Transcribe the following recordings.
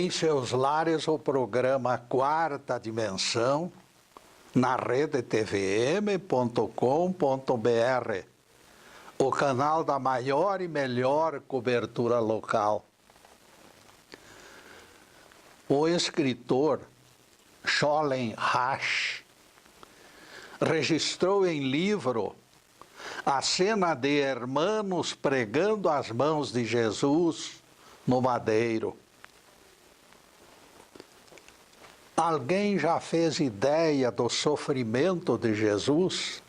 em seus lares o programa Quarta Dimensão, na rede tvm.com.br, o canal da maior e melhor cobertura local. O escritor Scholem Rasch registrou em livro a cena de hermanos pregando as mãos de Jesus no madeiro. Alguém já fez ideia do sofrimento de Jesus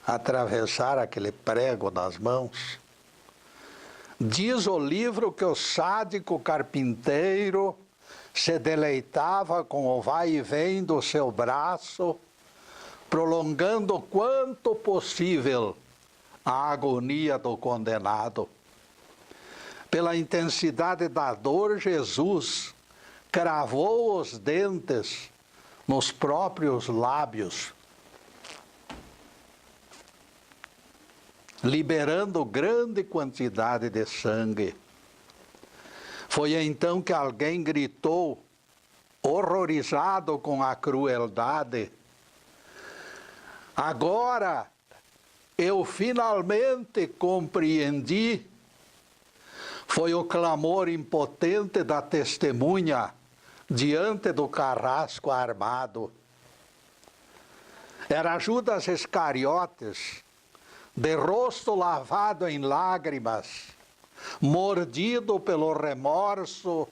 atravessar aquele prego nas mãos? Diz o livro que o sádico carpinteiro se deleitava com o vai e vem do seu braço, prolongando quanto possível a agonia do condenado. Pela intensidade da dor, Jesus cravou os dentes nos próprios lábios, liberando grande quantidade de sangue. Foi então que alguém gritou, horrorizado com a crueldade: agora eu finalmente compreendi. Foi o clamor impotente da testemunha diante do carrasco armado. Era Judas Iscariotes, de rosto lavado em lágrimas, mordido pelo remorso,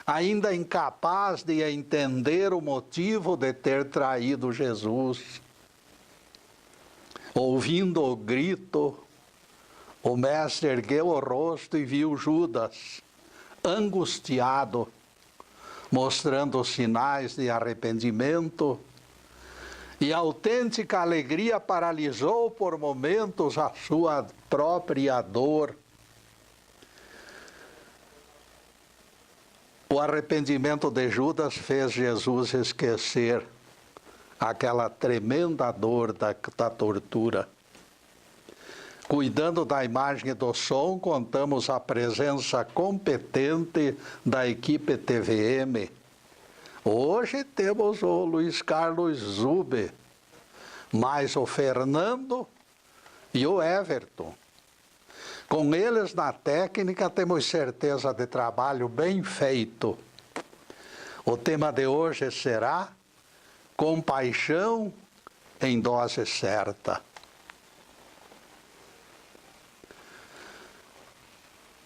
ainda incapaz de entender o motivo de ter traído Jesus. Ouvindo o grito, o mestre ergueu o rosto e viu Judas, angustiado, mostrando sinais de arrependimento, e a autêntica alegria paralisou por momentos a sua própria dor. O arrependimento de Judas fez Jesus esquecer aquela tremenda dor da tortura. Cuidando da imagem e do som, contamos a presença competente da equipe TVM. Hoje temos o Luiz Carlos Zube, mais o Fernando e o Everton. Com eles na técnica temos certeza de trabalho bem feito. O tema de hoje será compaixão em dose certa.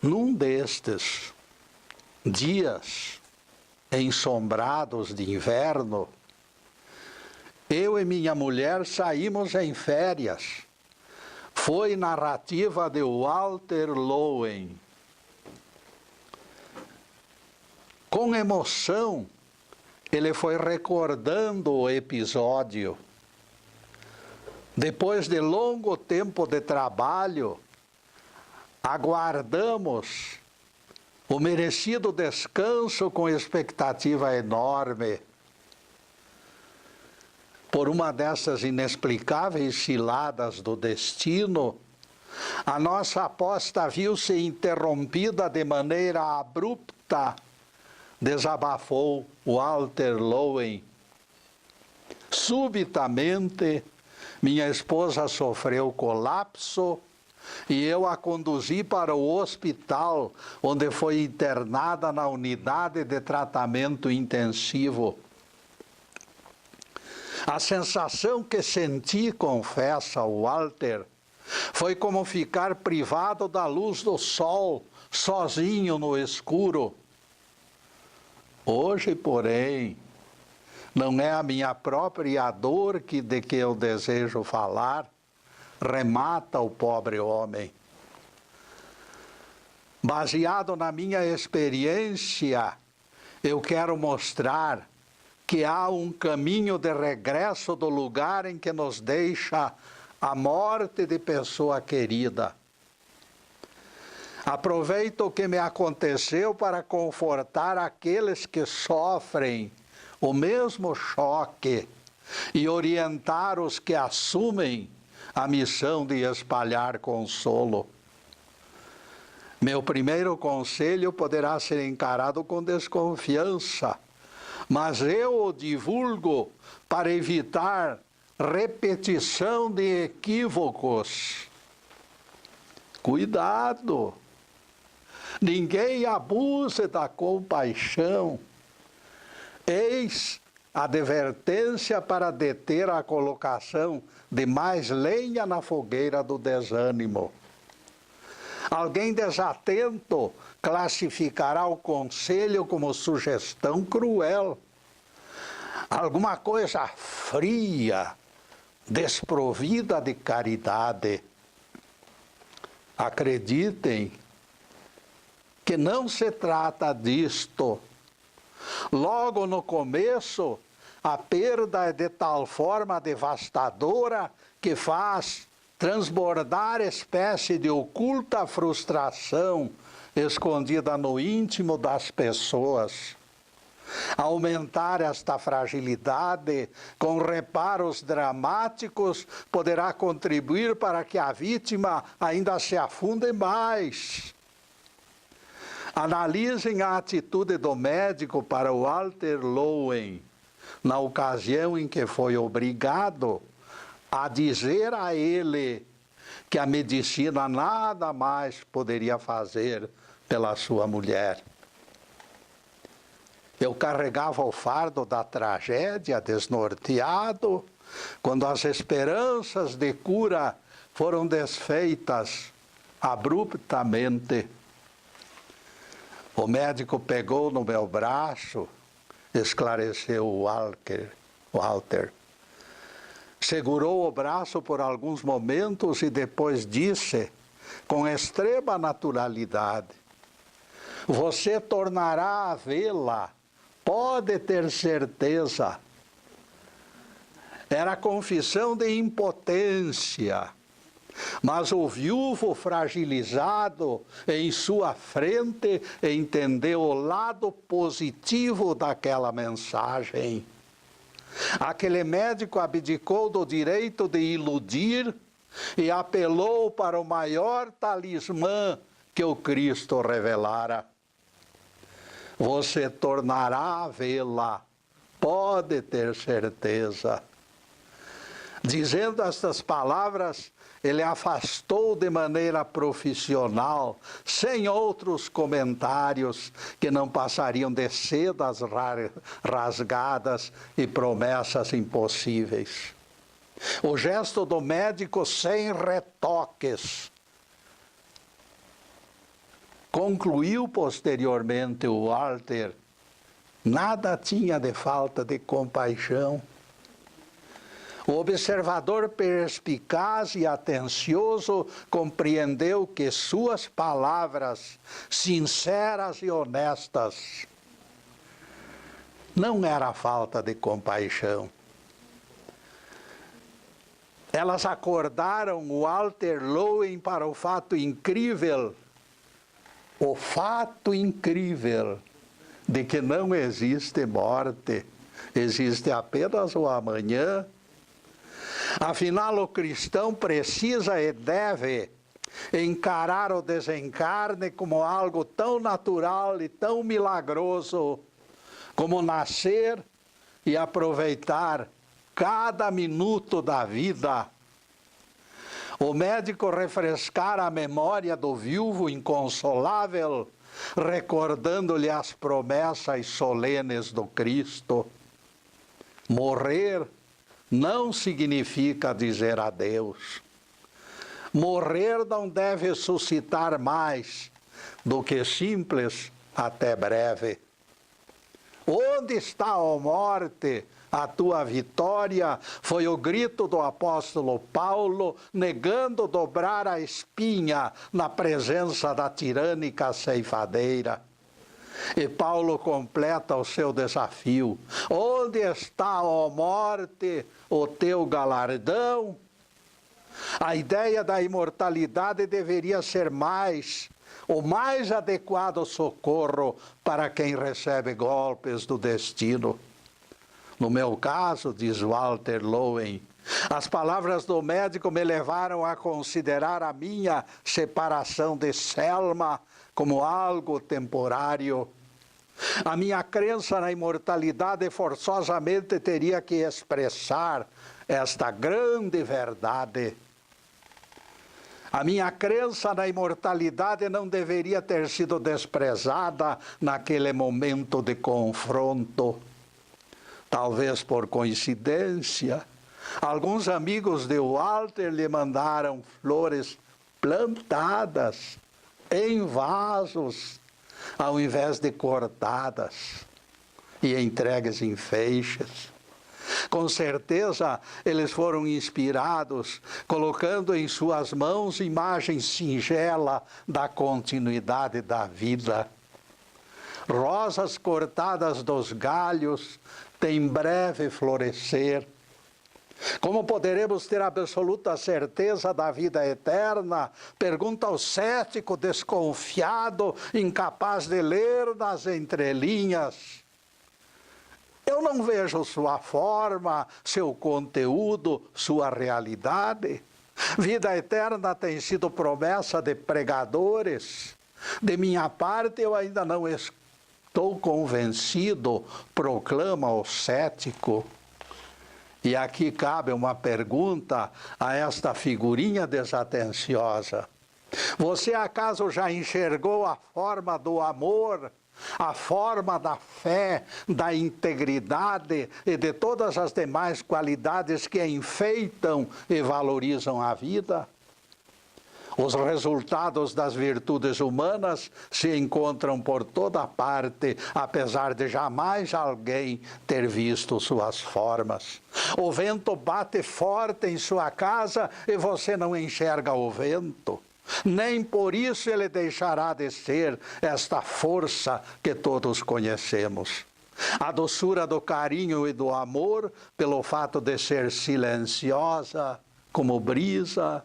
Num destes dias ensombrados de inverno, eu e minha mulher saímos em férias. Foi narrativa de Walter Lowen. Com emoção, ele foi recordando o episódio. Depois de longo tempo de trabalho, aguardamos o merecido descanso com expectativa enorme. Por uma dessas inexplicáveis ciladas do destino, a nossa aposta viu-se interrompida de maneira abrupta, desabafou Walter Lowen. Subitamente, minha esposa sofreu colapso e eu a conduzi para o hospital, onde foi internada na unidade de tratamento intensivo. A sensação que senti, confessa Walter, foi como ficar privado da luz do sol, sozinho no escuro. Hoje, porém, não é a minha própria dor de que eu desejo falar, remata o pobre homem. Baseado na minha experiência, eu quero mostrar que há um caminho de regresso do lugar em que nos deixa a morte de pessoa querida. Aproveito o que me aconteceu para confortar aqueles que sofrem o mesmo choque e orientar os que assumem a missão de espalhar consolo. Meu primeiro conselho poderá ser encarado com desconfiança, mas eu o divulgo para evitar repetição de equívocos. Cuidado! Ninguém abuse da compaixão. Eis a advertência para deter a colocação de mais lenha na fogueira do desânimo. Alguém desatento classificará o conselho como sugestão cruel, alguma coisa fria, desprovida de caridade. Acreditem que não se trata disto. Logo no começo, a perda é de tal forma devastadora que faz transbordar espécie de oculta frustração escondida no íntimo das pessoas. Aumentar esta fragilidade com reparos dramáticos poderá contribuir para que a vítima ainda se afunde mais. Analisem a atitude do médico para Walter Lowen, na ocasião em que foi obrigado a dizer a ele que a medicina nada mais poderia fazer pela sua mulher. Eu carregava o fardo da tragédia, desnorteado, quando as esperanças de cura foram desfeitas abruptamente. O médico pegou no meu braço, esclareceu Walter. Segurou o braço por alguns momentos e depois disse, com extrema naturalidade: você tornará a vê-la, pode ter certeza. Era confissão de impotência, mas o viúvo fragilizado em sua frente entendeu o lado positivo daquela mensagem. Aquele médico abdicou do direito de iludir e apelou para o maior talismã que o Cristo revelara. Você tornará a vê-la, pode ter certeza. Dizendo estas palavras, ele afastou de maneira profissional, sem outros comentários que não passariam de sedas rasgadas e promessas impossíveis. O gesto do médico sem retoques. Concluiu posteriormente o Walter, nada tinha de falta de compaixão. O observador perspicaz e atencioso compreendeu que suas palavras, sinceras e honestas, não era falta de compaixão. Elas acordaram Walter Lowen para o fato incrível de que não existe morte, existe apenas o amanhã. Afinal, o cristão precisa e deve encarar o desencarne como algo tão natural e tão milagroso como nascer e aproveitar cada minuto da vida. O médico refrescara a memória do viúvo inconsolável, recordando-lhe as promessas solenes do Cristo. Morrer não significa dizer adeus. Morrer não deve suscitar mais do que simples até breve. Onde está, ó morte, a tua vitória? Foi o grito do apóstolo Paulo, negando dobrar a espinha na presença da tirânica ceifadeira. E Paulo completa o seu desafio. Onde está, ó morte, o teu galardão? A ideia da imortalidade deveria ser o mais adequado socorro para quem recebe golpes do destino. No meu caso, diz Walter Lowen, As palavras do médico me levaram a considerar a minha separação de Selma como algo temporário. A minha crença na imortalidade forçosamente teria que expressar esta grande verdade. A minha crença na imortalidade não deveria ter sido desprezada naquele momento de confronto. Talvez por coincidência, alguns amigos de Walter lhe mandaram flores plantadas em vasos, ao invés de cortadas e entregues em feixes. Com certeza, eles foram inspirados, colocando em suas mãos imagem singela da continuidade da vida. Rosas cortadas dos galhos têm breve florescer. Como poderemos ter absoluta certeza da vida eterna? Pergunta o cético desconfiado, incapaz de ler nas entrelinhas. Eu não vejo sua forma, seu conteúdo, sua realidade. Vida eterna tem sido promessa de pregadores. De minha parte, eu ainda não estou convencido, proclama o cético. E aqui cabe uma pergunta a esta figurinha desatenciosa. Você acaso já enxergou a forma do amor, a forma da fé, da integridade e de todas as demais qualidades que enfeitam e valorizam a vida? Os resultados das virtudes humanas se encontram por toda parte, apesar de jamais alguém ter visto suas formas. O vento bate forte em sua casa e você não enxerga o vento. Nem por isso ele deixará de ser esta força que todos conhecemos. A doçura do carinho e do amor, pelo fato de ser silenciosa, como brisa,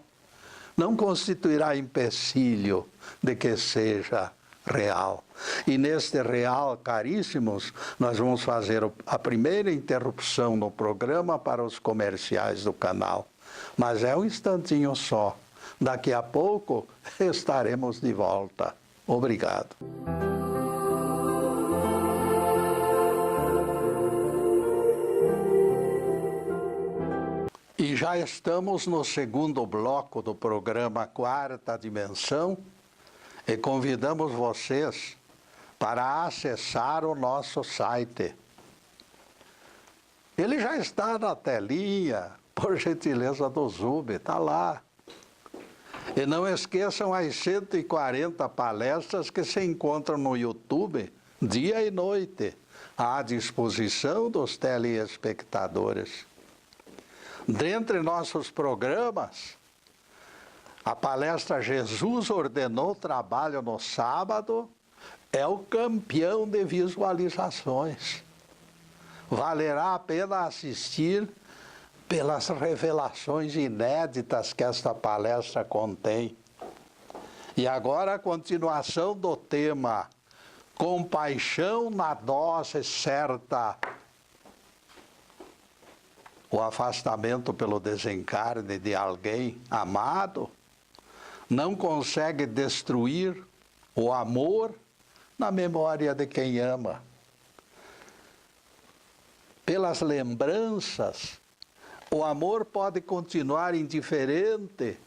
não constituirá empecilho de que seja real. E neste real, caríssimos, nós vamos fazer a primeira interrupção no programa para os comerciais do canal. Mas é um instantinho só. Daqui a pouco estaremos de volta. Obrigado. E já estamos no segundo bloco do programa Quarta Dimensão e convidamos vocês para acessar o nosso site. Ele já está na telinha, por gentileza do Zube, está lá. E não esqueçam as 140 palestras que se encontram no YouTube, dia e noite, à disposição dos telespectadores. Dentre nossos programas, a palestra Jesus ordenou trabalho no sábado é o campeão de visualizações. Valerá a pena assistir pelas revelações inéditas que esta palestra contém. E agora a continuação do tema Compaixão na dose certa. O afastamento pelo desencarne de alguém amado não consegue destruir o amor na memória de quem ama. Pelas lembranças, o amor pode continuar indiferente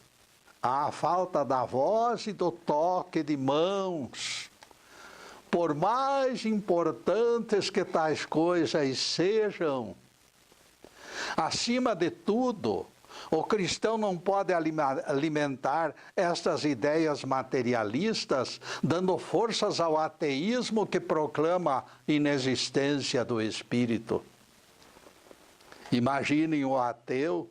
à falta da voz e do toque de mãos. Por mais importantes que tais coisas sejam, acima de tudo, o cristão não pode alimentar estas ideias materialistas, dando forças ao ateísmo que proclama a inexistência do espírito. Imaginem o ateu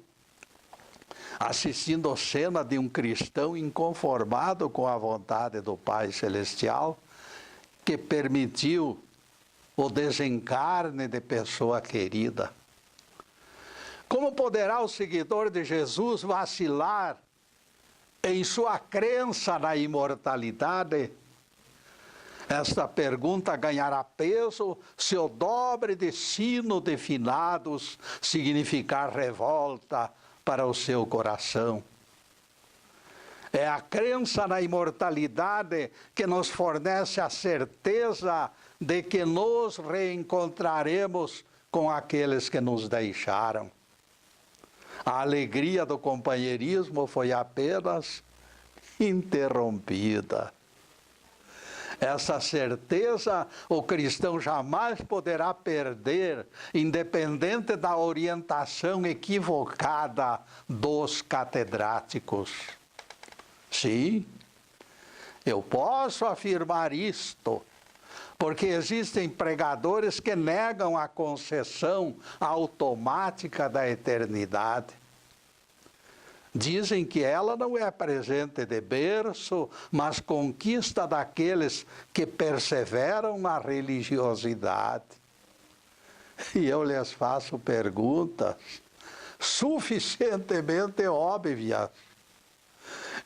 assistindo a cena de um cristão inconformado com a vontade do Pai Celestial, que permitiu o desencarne de pessoa querida. Como poderá o seguidor de Jesus vacilar em sua crença na imortalidade? Esta pergunta ganhará peso se o dobre de sino de finados significar revolta para o seu coração. É a crença na imortalidade que nos fornece a certeza de que nos reencontraremos com aqueles que nos deixaram. A alegria do companheirismo foi apenas interrompida. Essa certeza o cristão jamais poderá perder, independente da orientação equivocada dos catedráticos. Sim, eu posso afirmar isto, porque existem pregadores que negam a concessão automática da eternidade. Dizem que ela não é presente de berço, mas conquista daqueles que perseveram na religiosidade. E eu lhes faço perguntas suficientemente óbvias.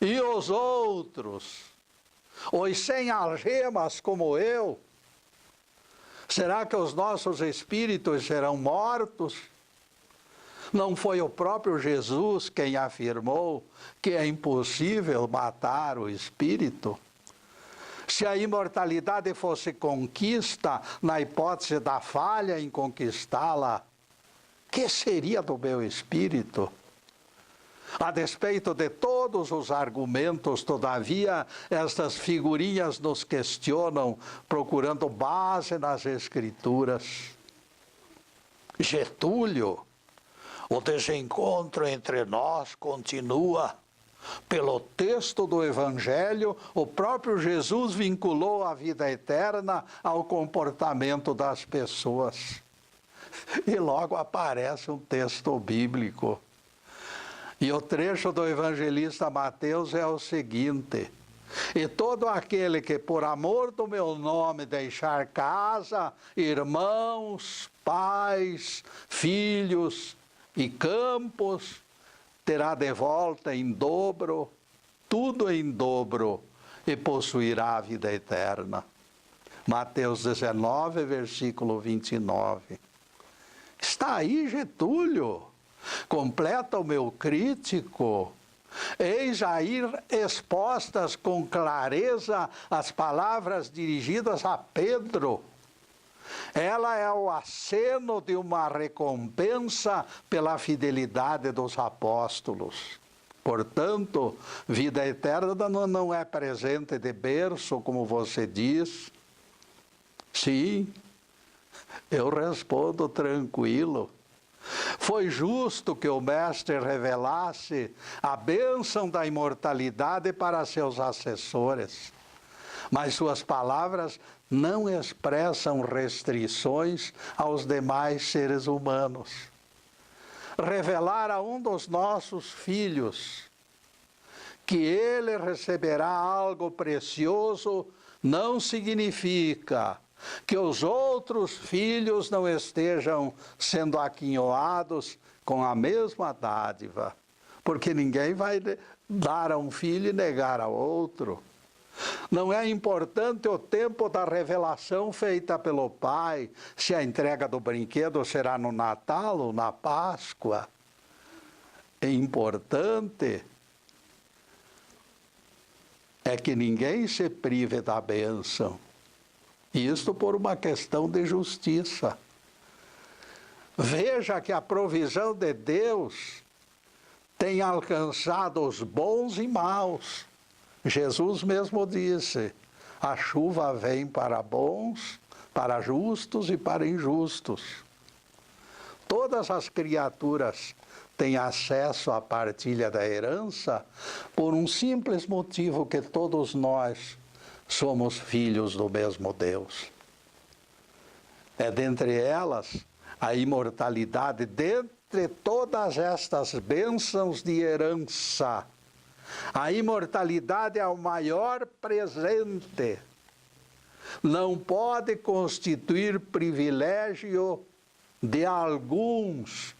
E os outros, os sem algemas como eu, será que os nossos espíritos serão mortos? Não foi o próprio Jesus quem afirmou que é impossível matar o espírito? Se a imortalidade fosse conquista, na hipótese da falha em conquistá-la, que seria do meu espírito? A despeito de todos os argumentos, todavia, estas figurinhas nos questionam, procurando base nas Escrituras. Getúlio, o desencontro entre nós continua. Pelo texto do Evangelho, o próprio Jesus vinculou a vida eterna ao comportamento das pessoas. E logo aparece um texto bíblico. E o trecho do evangelista Mateus é o seguinte: e todo aquele que por amor do meu nome deixar casa, irmãos, pais, filhos e campos, terá de volta em dobro, tudo em dobro, e possuirá a vida eterna. Mateus 19, versículo 29. Está aí Getúlio, completa o meu crítico. Eis aí expostas com clareza as palavras dirigidas a Pedro. Ela é o aceno de uma recompensa pela fidelidade dos apóstolos. Portanto, vida eterna não é presente de berço, como você diz. Sim, eu respondo tranquilo. Foi justo que o Mestre revelasse a bênção da imortalidade para seus assessores, mas suas palavras não expressam restrições aos demais seres humanos. Revelar a um dos nossos filhos que ele receberá algo precioso não significa que os outros filhos não estejam sendo aquinhoados com a mesma dádiva, porque ninguém vai dar a um filho e negar ao outro. Não é importante o tempo da revelação feita pelo pai, se a entrega do brinquedo será no Natal ou na Páscoa. É importante é que ninguém se prive da bênção. Isto por uma questão de justiça. Veja que a provisão de Deus tem alcançado os bons e maus. Jesus mesmo disse: a chuva vem para bons, para justos e para injustos. Todas as criaturas têm acesso à partilha da herança por um simples motivo, que todos nós somos filhos do mesmo Deus. É dentre elas a imortalidade. Dentre todas estas bênçãos de herança, a imortalidade é o maior presente. Não pode constituir privilégio de alguns,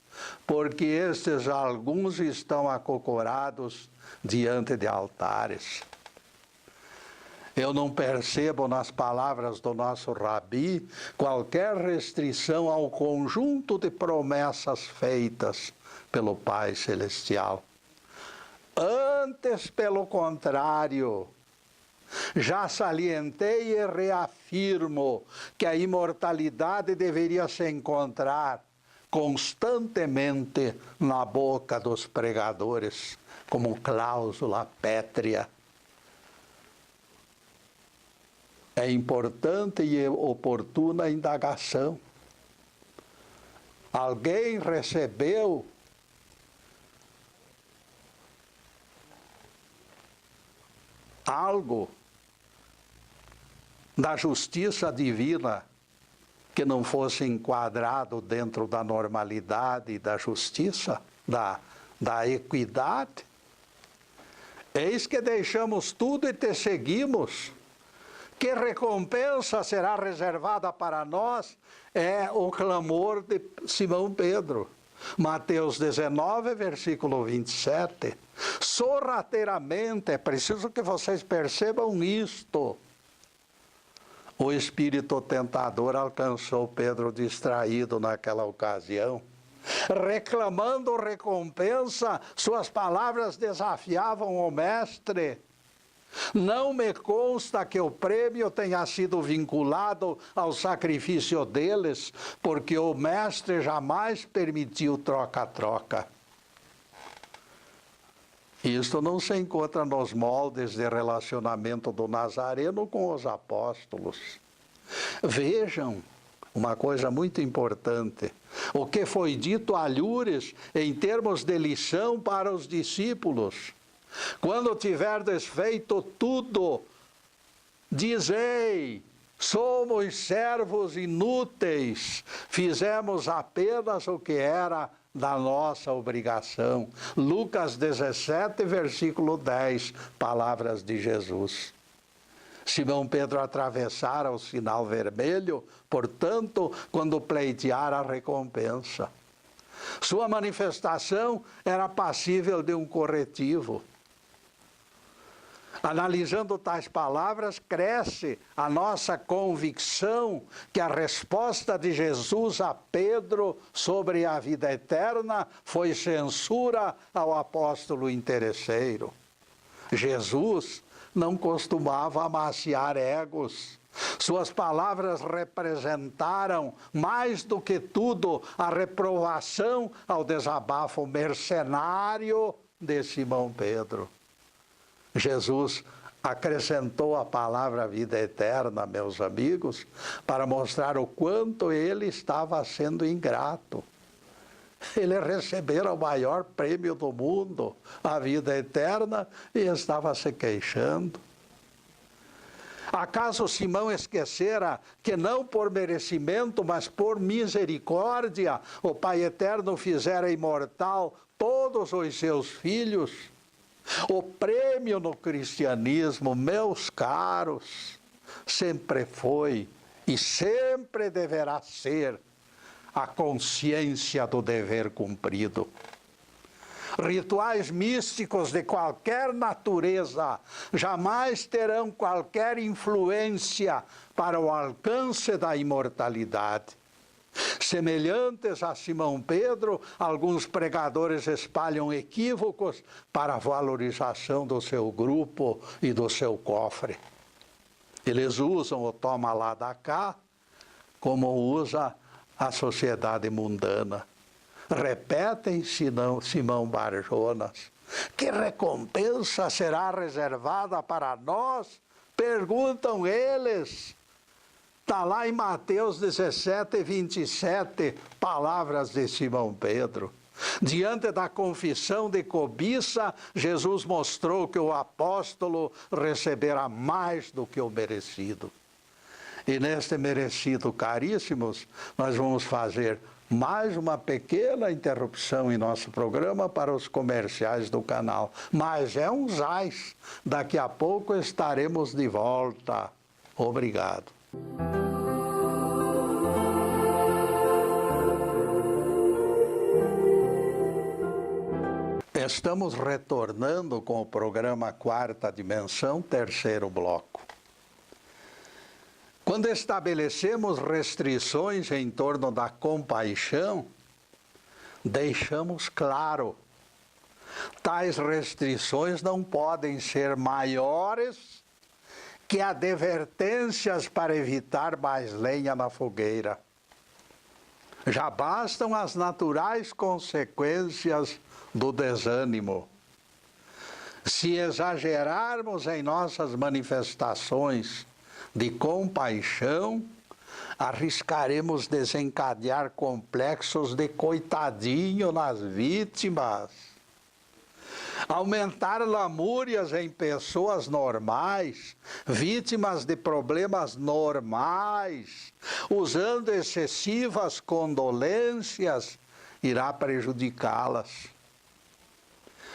porque estes alguns estão acocorados diante de altares. Eu não percebo nas palavras do nosso Rabi qualquer restrição ao conjunto de promessas feitas pelo Pai Celestial. Antes, pelo contrário, já salientei e reafirmo que a imortalidade deveria se encontrar constantemente na boca dos pregadores, como cláusula pétrea. É importante e oportuna a indagação. Alguém recebeu algo da justiça divina que não fosse enquadrado dentro da normalidade da justiça, da equidade? Eis que deixamos tudo e te seguimos. Que recompensa será reservada para nós? É o clamor de Simão Pedro. Mateus 19, versículo 27. Sorrateiramente, é preciso que vocês percebam isto. O espírito tentador alcançou Pedro distraído naquela ocasião. Reclamando recompensa, suas palavras desafiavam o mestre. Não me consta que o prêmio tenha sido vinculado ao sacrifício deles, porque o mestre jamais permitiu troca-troca. Isto não se encontra nos moldes de relacionamento do Nazareno com os apóstolos. Vejam uma coisa muito importante. O que foi dito a Lures em termos de lição para os discípulos. Quando tiverdes feito tudo, dizei, somos servos inúteis, fizemos apenas o que era da nossa obrigação. Lucas 17, versículo 10, palavras de Jesus. Simão Pedro atravessara o sinal vermelho, portanto, quando pleiteara a recompensa. Sua manifestação era passível de um corretivo. Analisando tais palavras, cresce a nossa convicção que a resposta de Jesus a Pedro sobre a vida eterna foi censura ao apóstolo interesseiro. Jesus não costumava amaciar egos. Suas palavras representaram, mais do que tudo, a reprovação ao desabafo mercenário de Simão Pedro. Jesus acrescentou a palavra vida eterna, meus amigos, para mostrar o quanto ele estava sendo ingrato. Ele recebera o maior prêmio do mundo, a vida eterna, e estava se queixando. Acaso Simão esquecera que não por merecimento, mas por misericórdia, o Pai Eterno fizera imortal todos os seus filhos? O prêmio no cristianismo, meus caros, sempre foi e sempre deverá ser a consciência do dever cumprido. Rituais místicos de qualquer natureza jamais terão qualquer influência para o alcance da imortalidade. Semelhantes a Simão Pedro, alguns pregadores espalham equívocos para a valorização do seu grupo e do seu cofre. Eles usam o toma lá da cá como usa a sociedade mundana. Repetem Simão Barjonas. Que recompensa será reservada para nós? Perguntam eles. Está lá em Mateus 17, 27, palavras de Simão Pedro. Diante da confissão de cobiça, Jesus mostrou que o apóstolo recebera mais do que o merecido. E neste merecido, caríssimos, nós vamos fazer mais uma pequena interrupção em nosso programa para os comerciais do canal. Mas é um zais. Daqui a pouco estaremos de volta. Obrigado. Estamos retornando com o programa Quarta Dimensão, terceiro bloco. Quando estabelecemos restrições em torno da compaixão, deixamos claro, tais restrições não podem ser maiores que advertências para evitar mais lenha na fogueira. Já bastam as naturais consequências do desânimo. Se exagerarmos em nossas manifestações de compaixão, arriscaremos desencadear complexos de coitadinho nas vítimas, aumentar lamúrias em pessoas normais, vítimas de problemas normais, usando excessivas condolências, irá prejudicá-las.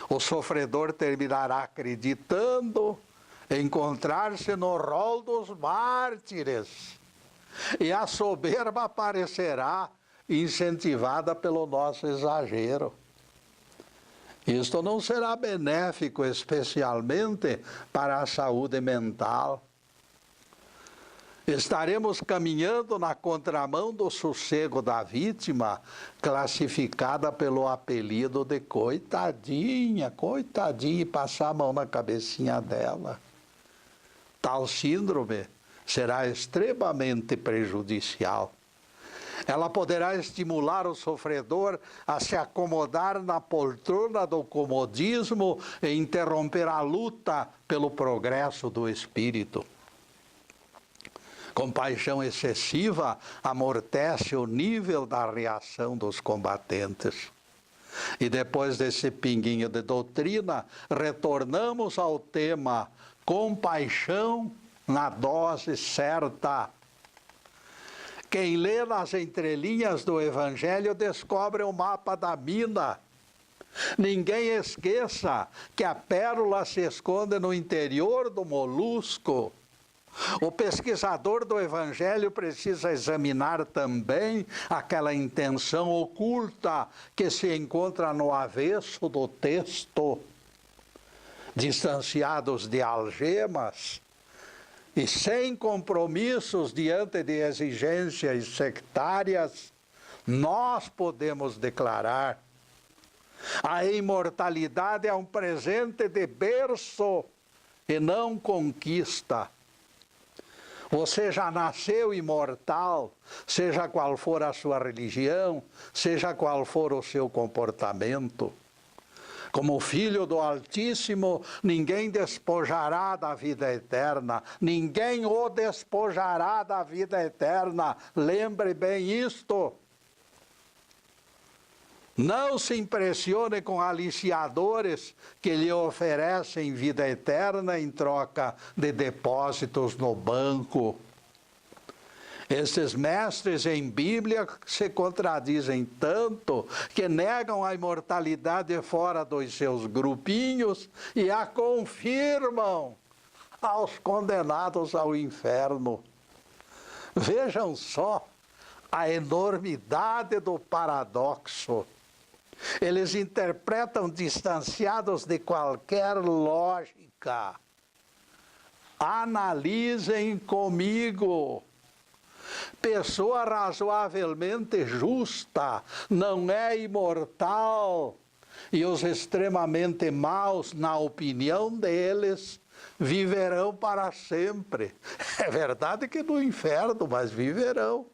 O sofredor terminará acreditando encontrar-se no rol dos mártires, e a soberba aparecerá incentivada pelo nosso exagero. Isto não será benéfico, especialmente para a saúde mental. Estaremos caminhando na contramão do sossego da vítima, classificada pelo apelido de coitadinha, coitadinha, e passar a mão na cabecinha dela. Tal síndrome será extremamente prejudicial. Ela poderá estimular o sofredor a se acomodar na poltrona do comodismo e interromper a luta pelo progresso do espírito. Compaixão excessiva amortece o nível da reação dos combatentes. E depois desse pinguinho de doutrina, retornamos ao tema compaixão na dose certa. Quem lê nas entrelinhas do Evangelho descobre o mapa da mina. Ninguém esqueça que a pérola se esconde no interior do molusco. O pesquisador do Evangelho precisa examinar também aquela intenção oculta que se encontra no avesso do texto. Distanciados de algemas e sem compromissos diante de exigências sectárias, nós podemos declarar: a imortalidade é um presente de berço e não conquista. Você já nasceu imortal, seja qual for a sua religião, seja qual for o seu comportamento. Como filho do Altíssimo, ninguém despojará da vida eterna, ninguém o despojará da vida eterna. Lembre bem isto. Não se impressione com aliciadores que lhe oferecem vida eterna em troca de depósitos no banco. Esses mestres em Bíblia se contradizem tanto que negam a imortalidade fora dos seus grupinhos e a confirmam aos condenados ao inferno. Vejam só a enormidade do paradoxo. Eles interpretam distanciados de qualquer lógica. Analisem comigo. Pessoa razoavelmente justa não é imortal, e os extremamente maus, na opinião deles, viverão para sempre. É verdade que no inferno, mas viverão.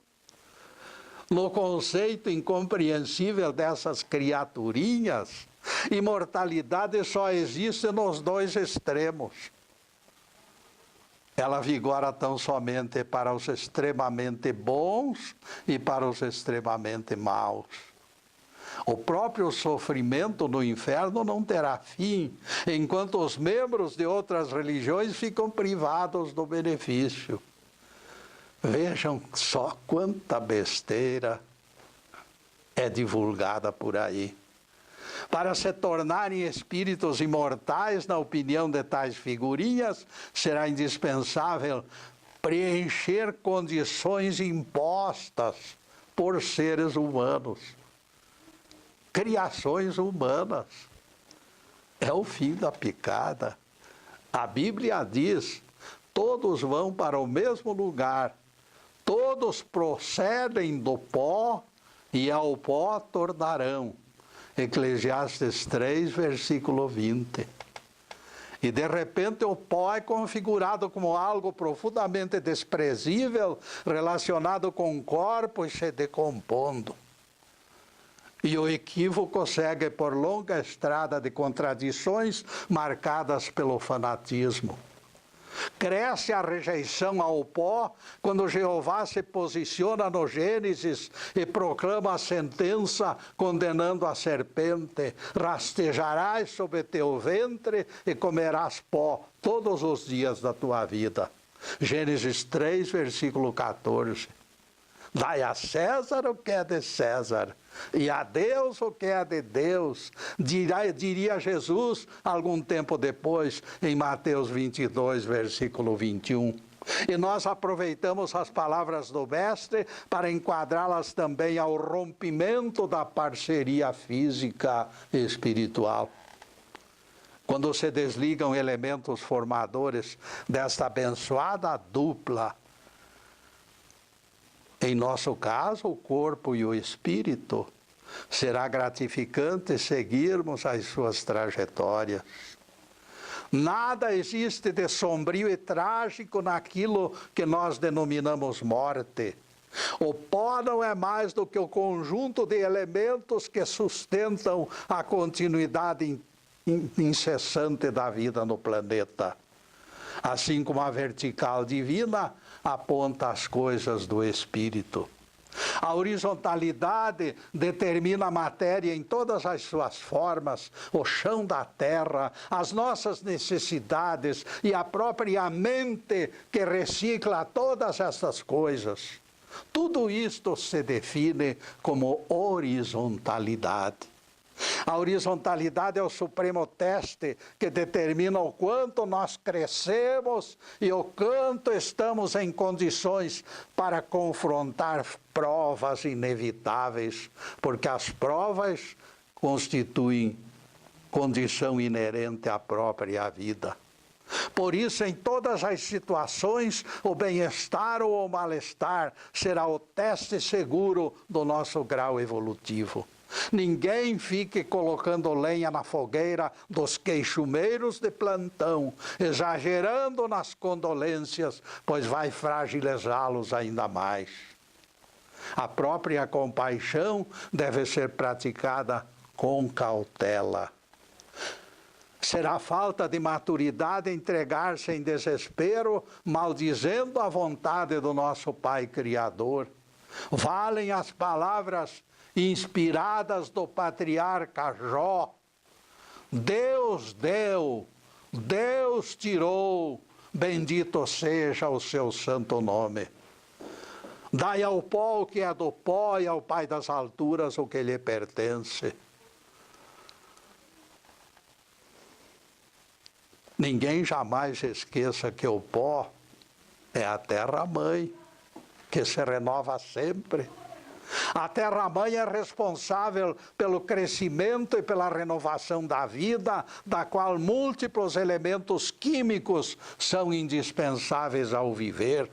No conceito incompreensível dessas criaturinhas, imortalidade só existe nos dois extremos. Ela vigora tão somente para os extremamente bons e para os extremamente maus. O próprio sofrimento no inferno não terá fim, enquanto os membros de outras religiões ficam privados do benefício. Vejam só quanta besteira é divulgada por aí. Para se tornarem espíritos imortais, na opinião de tais figurinhas, será indispensável preencher condições impostas por seres humanos. Criações humanas. É o fim da picada. A Bíblia diz: todos vão para o mesmo lugar, Todos procedem do pó e ao pó tornarão. Eclesiastes 3, versículo 20. E de repente o pó é configurado como algo profundamente desprezível, relacionado com o corpo e se decompondo. E o equívoco segue por longa estrada de contradições marcadas pelo fanatismo. Cresce a rejeição ao pó quando Jeová se posiciona no Gênesis e proclama a sentença condenando a serpente: rastejarás sobre teu ventre e comerás pó todos os dias da tua vida. Gênesis 3, versículo 14. Dai a César o que é de César, e a Deus o que é de Deus, diria Jesus algum tempo depois, em Mateus 22, versículo 21. E nós aproveitamos as palavras do Mestre para enquadrá-las também ao rompimento da parceria física e espiritual. Quando se desligam elementos formadores desta abençoada dupla, em nosso caso, o corpo e o espírito, será gratificante seguirmos as suas trajetórias. Nada existe de sombrio e trágico naquilo que nós denominamos morte. O pó não é mais do que o conjunto de elementos que sustentam a continuidade incessante da vida no planeta. Assim como a vertical divina aponta as coisas do espírito. A horizontalidade determina a matéria em todas as suas formas, o chão da terra, as nossas necessidades e a própria mente que recicla todas essas coisas. Tudo isto se define como horizontalidade. A horizontalidade é o supremo teste que determina o quanto nós crescemos e o quanto estamos em condições para confrontar provas inevitáveis, porque as provas constituem condição inerente à própria vida. Por isso, em todas as situações, o bem-estar ou o mal-estar será o teste seguro do nosso grau evolutivo. Ninguém fique colocando lenha na fogueira dos queixumeiros de plantão, exagerando nas condolências, pois vai fragilizá-los ainda mais. A própria compaixão deve ser praticada com cautela. Será falta de maturidade entregar-se em desespero, maldizendo a vontade do nosso Pai Criador. Valem as palavras inspiradas do patriarca Jó: Deus deu, Deus tirou, bendito seja o seu santo nome. Dai ao pó o que é do pó e ao Pai das alturas o que lhe pertence. Ninguém jamais esqueça que o pó é a terra-mãe, que se renova sempre. A terra-mãe é responsável pelo crescimento e pela renovação da vida, da qual múltiplos elementos químicos são indispensáveis ao viver.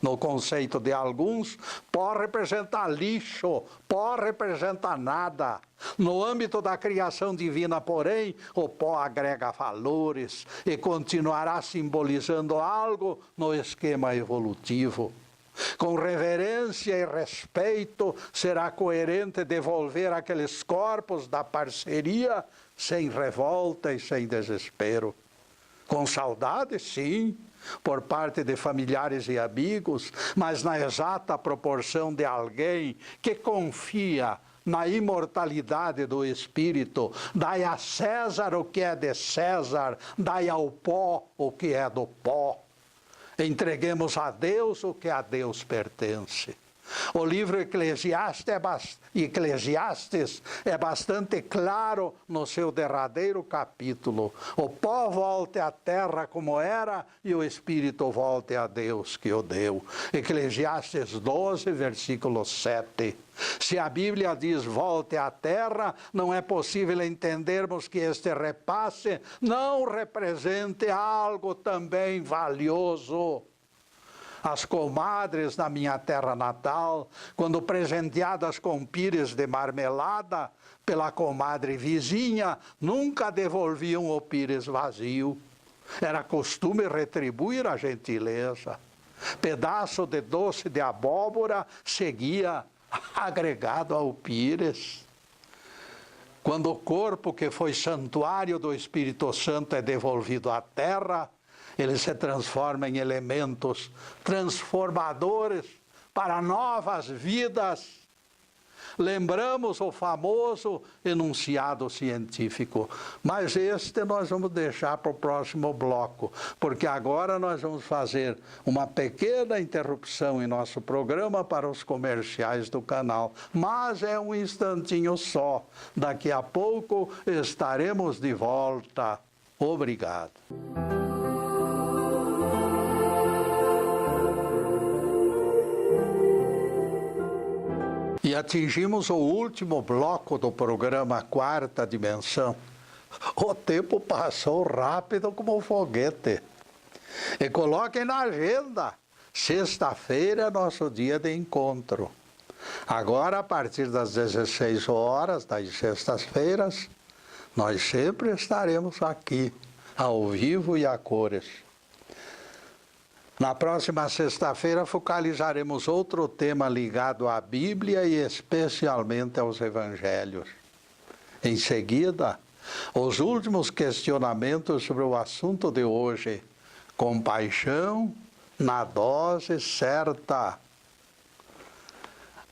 No conceito de alguns, pó representa lixo, pó representa nada. No âmbito da criação divina, porém, o pó agrega valores e continuará simbolizando algo no esquema evolutivo. Com reverência e respeito, será coerente devolver aqueles corpos da parceria sem revolta e sem desespero. Com saudade, sim, por parte de familiares e amigos, mas na exata proporção de alguém que confia na imortalidade do espírito. Dai a César o que é de César, dai ao pó o que é do pó. Entreguemos a Deus o que a Deus pertence. O livro Eclesiastes é bastante claro no seu derradeiro capítulo. O pó volte à terra como era e o espírito volte a Deus que o deu. Eclesiastes 12, versículo 7. Se a Bíblia diz volte à terra, não é possível entendermos que este repasse não represente algo também valioso. As comadres na minha terra natal, quando presenteadas com pires de marmelada pela comadre vizinha, nunca devolviam o pires vazio. Era costume retribuir a gentileza. Pedaço de doce de abóbora seguia agregado ao pires. Quando o corpo que foi santuário do Espírito Santo é devolvido à terra, ele se transforma em elementos transformadores para novas vidas. Lembramos o famoso enunciado científico, mas este nós vamos deixar para o próximo bloco, porque agora nós vamos fazer uma pequena interrupção em nosso programa para os comerciais do canal, mas é um instantinho só. Daqui a pouco estaremos de volta. Obrigado. E atingimos o último bloco do programa Quarta Dimensão. O tempo passou rápido como um foguete. E coloquem na agenda, sexta-feira é nosso dia de encontro. Agora, a partir das 16 horas, das sextas-feiras, nós sempre estaremos aqui, ao vivo e a cores. Na próxima sexta-feira focalizaremos outro tema ligado à Bíblia e especialmente aos Evangelhos. Em seguida, os últimos questionamentos sobre o assunto de hoje: compaixão na dose certa.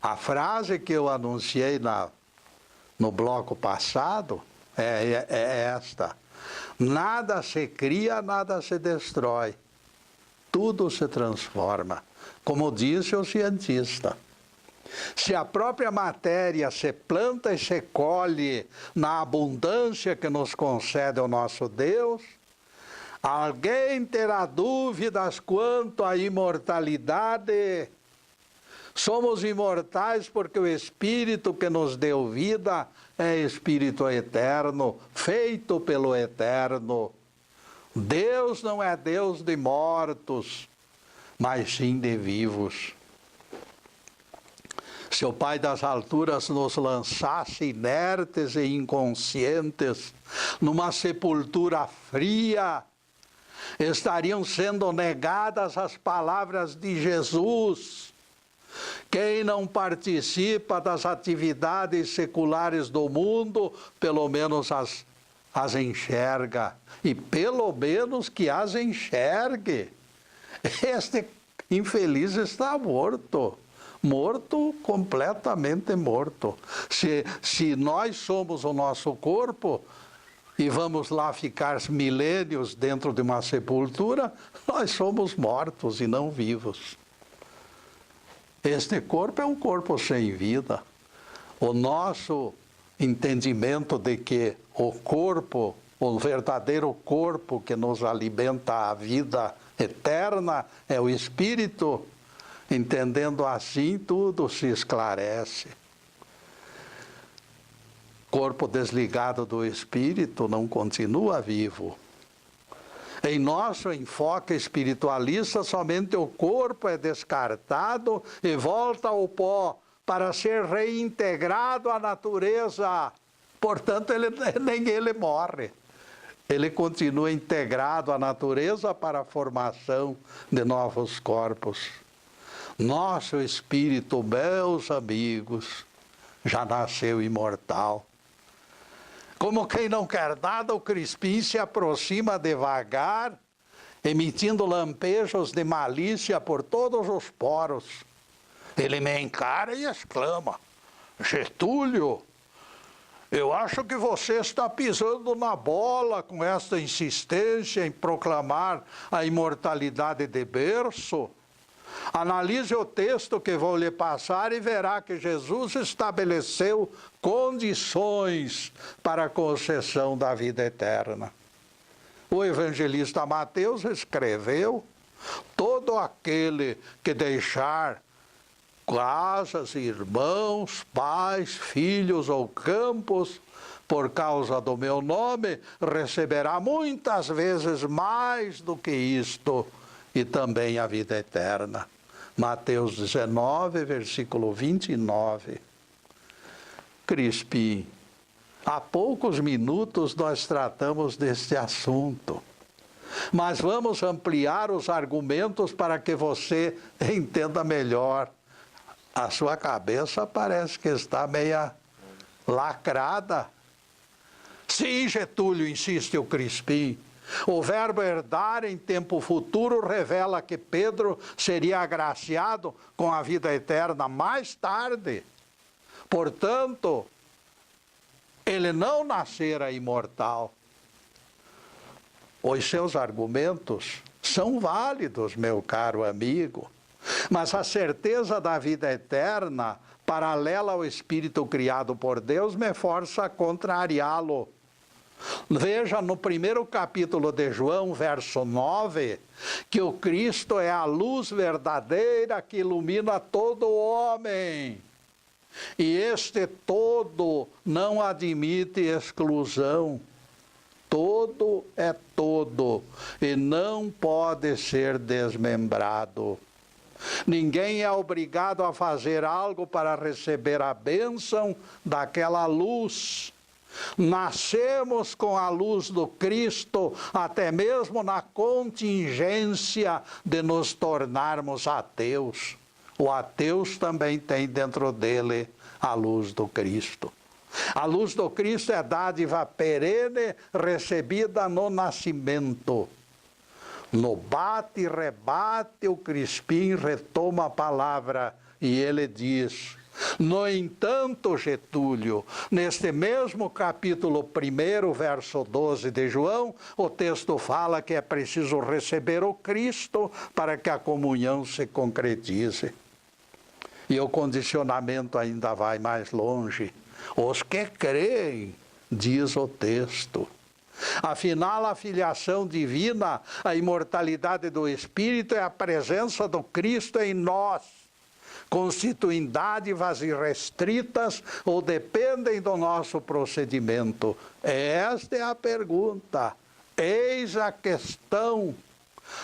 A frase que eu anunciei no bloco passado é esta: nada se cria, nada se destrói. Tudo se transforma, como disse o cientista. Se a própria matéria se planta e se colhe na abundância que nos concede o nosso Deus, alguém terá dúvidas quanto à imortalidade? Somos imortais porque o Espírito que nos deu vida é Espírito eterno, feito pelo Eterno. Deus não é Deus de mortos, mas sim de vivos. Se o Pai das alturas nos lançasse inertes e inconscientes numa sepultura fria, estariam sendo negadas as palavras de Jesus: quem não participa das atividades seculares do mundo, pelo menos as enxerga, e pelo menos que as enxergue. Este infeliz está morto, completamente morto. Se nós somos o nosso corpo e vamos lá ficar milênios dentro de uma sepultura, nós somos mortos e não vivos. Este corpo é um corpo sem vida. O nosso entendimento de que o corpo, o verdadeiro corpo que nos alimenta a vida eterna é o Espírito, entendendo assim, tudo se esclarece. Corpo desligado do Espírito não continua vivo. Em nosso enfoque espiritualista, somente o corpo é descartado e volta ao pó para ser reintegrado à natureza. Portanto, nem ele morre. Ele continua integrado à natureza para a formação de novos corpos. Nosso espírito, meus amigos, já nasceu imortal. Como quem não quer nada, o Crispim se aproxima devagar, emitindo lampejos de malícia por todos os poros. Ele me encara e exclama: Getúlio, eu acho que você está pisando na bola com esta insistência em proclamar a imortalidade de berço. Analise o texto que vou lhe passar e verá que Jesus estabeleceu condições para a concessão da vida eterna. O evangelista Mateus escreveu: todo aquele que deixar casas, irmãos, pais, filhos ou campos, por causa do meu nome, receberá muitas vezes mais do que isto e também a vida eterna. Mateus 19, versículo 29. Crispim, há poucos minutos nós tratamos deste assunto, mas vamos ampliar os argumentos para que você entenda melhor. A sua cabeça parece que está meia lacrada. Sim, Getúlio, insiste o Crispim. O verbo herdar em tempo futuro revela que Pedro seria agraciado com a vida eterna mais tarde. Portanto, ele não nascera imortal. Os seus argumentos são válidos, meu caro amigo, mas a certeza da vida eterna, paralela ao Espírito criado por Deus, me força a contrariá-lo. Veja no primeiro capítulo de João, verso 9, que o Cristo é a luz verdadeira que ilumina todo homem. E este todo não admite exclusão. Todo é todo e não pode ser desmembrado. Ninguém é obrigado a fazer algo para receber a bênção daquela luz. Nascemos com a luz do Cristo, até mesmo na contingência de nos tornarmos ateus. O ateu também tem dentro dele a luz do Cristo. A luz do Cristo é dádiva perene recebida no nascimento. No bate e rebate, o Crispim retoma a palavra e ele diz: no entanto, Getúlio, neste mesmo capítulo 1, verso 12 de João, o texto fala que é preciso receber o Cristo para que a comunhão se concretize. E o condicionamento ainda vai mais longe. Os que creem, diz o texto. Afinal, a filiação divina, a imortalidade do Espírito é a presença do Cristo em nós, constituem dádivas irrestritas ou dependem do nosso procedimento? Esta é a pergunta. Eis a questão.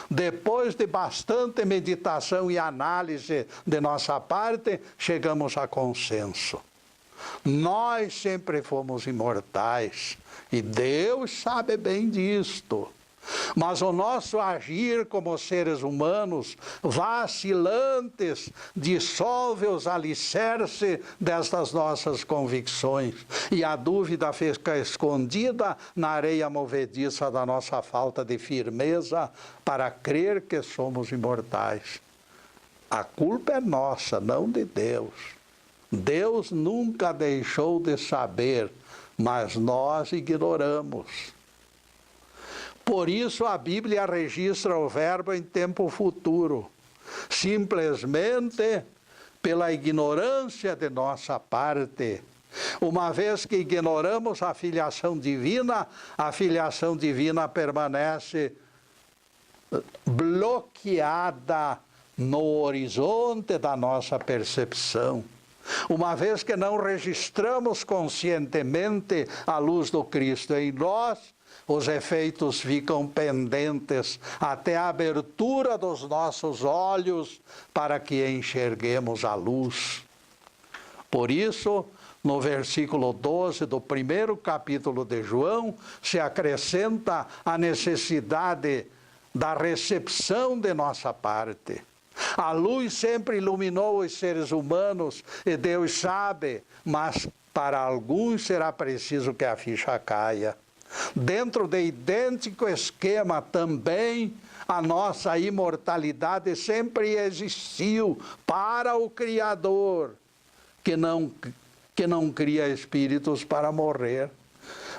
Depois de bastante meditação e análise de nossa parte, chegamos a consenso. Nós sempre fomos imortais e Deus sabe bem disto. Mas o nosso agir como seres humanos, vacilantes, dissolve os alicerces destas nossas convicções. E a dúvida fica escondida na areia movediça da nossa falta de firmeza para crer que somos imortais. A culpa é nossa, não de Deus. Deus nunca deixou de saber, mas nós ignoramos. Por isso a Bíblia registra o verbo em tempo futuro, simplesmente pela ignorância de nossa parte. Uma vez que ignoramos a filiação divina permanece bloqueada no horizonte da nossa percepção. Uma vez que não registramos conscientemente a luz do Cristo em nós, os efeitos ficam pendentes até a abertura dos nossos olhos para que enxerguemos a luz. Por isso, no versículo 12 do primeiro capítulo de João, se acrescenta a necessidade da recepção de nossa parte. A luz sempre iluminou os seres humanos e Deus sabe, mas para alguns será preciso que a ficha caia. Dentro de idêntico esquema também, a nossa imortalidade sempre existiu para o Criador, que não cria espíritos para morrer.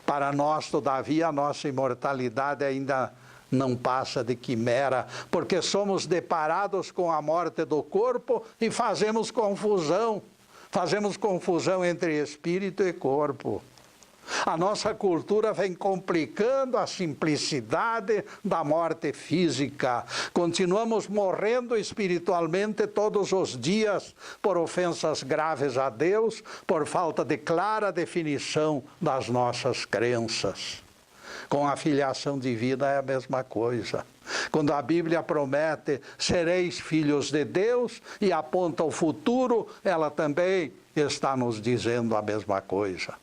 Para nós, todavia, a nossa imortalidade ainda não passa de quimera, porque somos deparados com a morte do corpo e fazemos confusão entre espírito e corpo. A nossa cultura vem complicando a simplicidade da morte física. Continuamos morrendo espiritualmente todos os dias por ofensas graves a Deus, por falta de clara definição das nossas crenças. Com a filiação divina é a mesma coisa. Quando a Bíblia promete, sereis filhos de Deus, e aponta o futuro, ela também está nos dizendo a mesma coisa.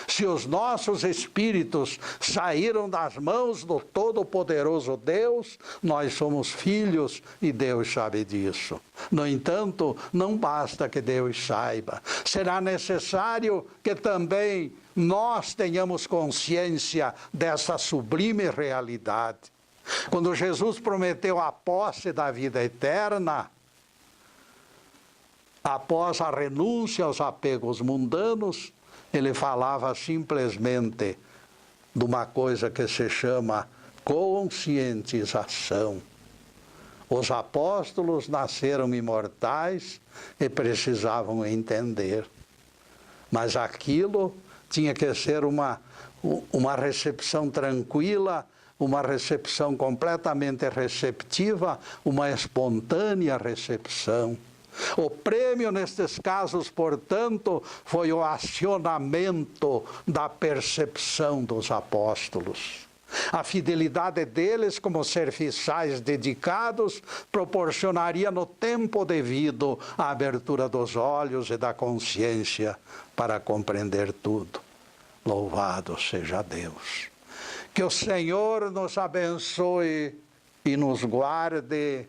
Se os nossos espíritos saíram das mãos do Todo-Poderoso Deus, nós somos filhos e Deus sabe disso. No entanto, não basta que Deus saiba. Será necessário que também nós tenhamos consciência dessa sublime realidade. Quando Jesus prometeu a posse da vida eterna, após a renúncia aos apegos mundanos, ele falava simplesmente de uma coisa que se chama conscientização. Os apóstolos nasceram imortais e precisavam entender. Mas aquilo tinha que ser uma recepção tranquila, uma recepção completamente receptiva, uma espontânea recepção. O prêmio nestes casos, portanto, foi o acionamento da percepção dos apóstolos. A fidelidade deles como serviçais dedicados proporcionaria no tempo devido a abertura dos olhos e da consciência para compreender tudo. Louvado seja Deus. Que o Senhor nos abençoe e nos guarde.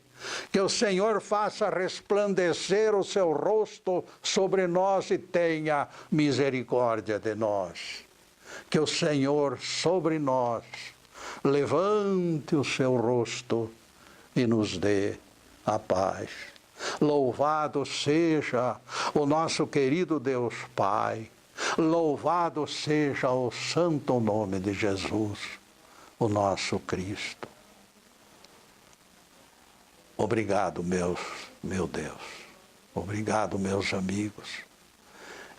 Que o Senhor faça resplandecer o seu rosto sobre nós e tenha misericórdia de nós. Que o Senhor sobre nós levante o seu rosto e nos dê a paz. Louvado seja o nosso querido Deus Pai. Louvado seja o santo nome de Jesus, o nosso Cristo. Obrigado, meu Deus. Obrigado, meus amigos.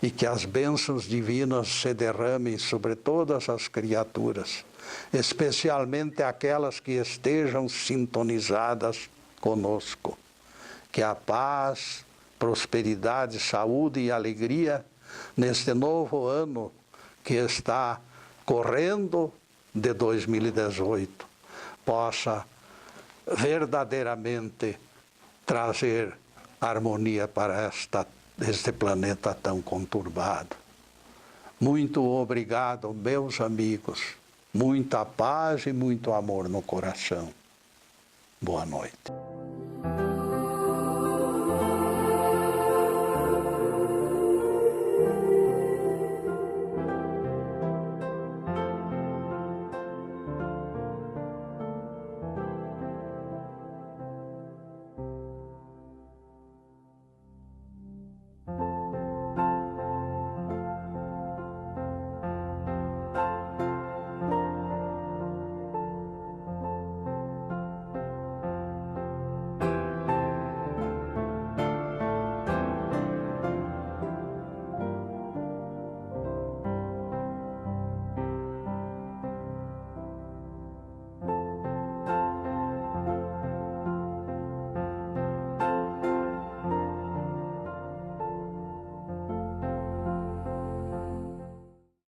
E que as bênçãos divinas se derramem sobre todas as criaturas, especialmente aquelas que estejam sintonizadas conosco. Que a paz, prosperidade, saúde e alegria neste novo ano que está correndo de 2018 possa verdadeiramente trazer harmonia para este planeta tão conturbado. Muito obrigado, meus amigos. Muita paz e muito amor no coração. Boa noite.